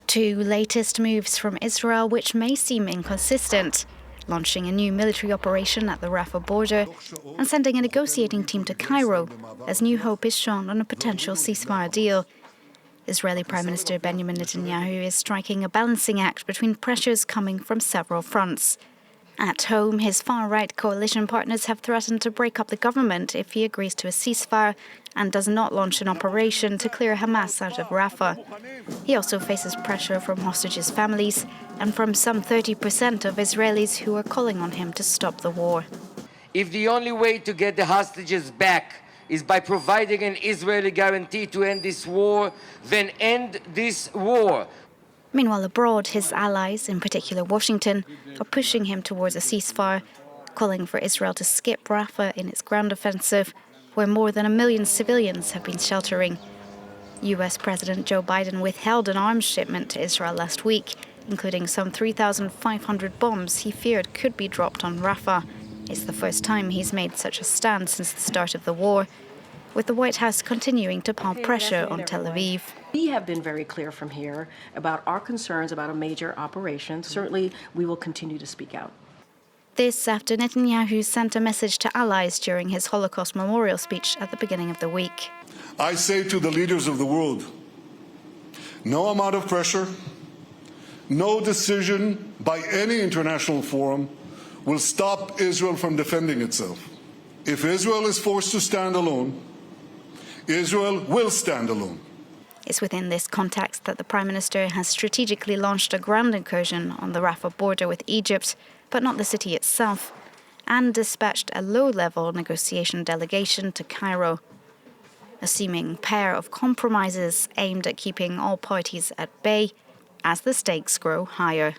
Two latest moves from Israel which may seem inconsistent: launching a new military operation at the Rafah border and sending a negotiating team to Cairo as new hope is shown on a potential ceasefire deal. Israeli Prime Minister Benjamin Netanyahu is striking a balancing act between pressures coming from several fronts. At home, his far-right coalition partners have threatened to break up the government if he agrees to a ceasefire and does not launch an operation to clear Hamas out of Rafah. He also faces pressure from hostages' families and from some 30% of Israelis who are calling on him to stop the war. If the only way to get the hostages back is by providing an Israeli guarantee to end this war, then end this war. Meanwhile, abroad, his allies, in particular Washington, are pushing him towards a ceasefire, calling for Israel to skip Rafah in its ground offensive, where more than 1 million civilians have been sheltering. US President Joe Biden withheld an arms shipment to Israel last week, including some 3,500 bombs he feared could be dropped on Rafah. It's the first time he's made such a stand since the start of the war, with the White House continuing to pile pressure on Tel Aviv. We have been very clear from here about our concerns about a major operation. Certainly, we will continue to speak out. This after Netanyahu sent a message to allies during his Holocaust memorial speech at the beginning of the week. I say to the leaders of the world, no amount of pressure, no decision by any international forum will stop Israel from defending itself. If Israel is forced to stand alone, Israel will stand alone. It's within this context that the Prime Minister has strategically launched a ground incursion on the Rafah border with Egypt, but not the city itself, and dispatched a low-level negotiation delegation to Cairo. A seeming pair of compromises aimed at keeping all parties at bay as the stakes grow higher.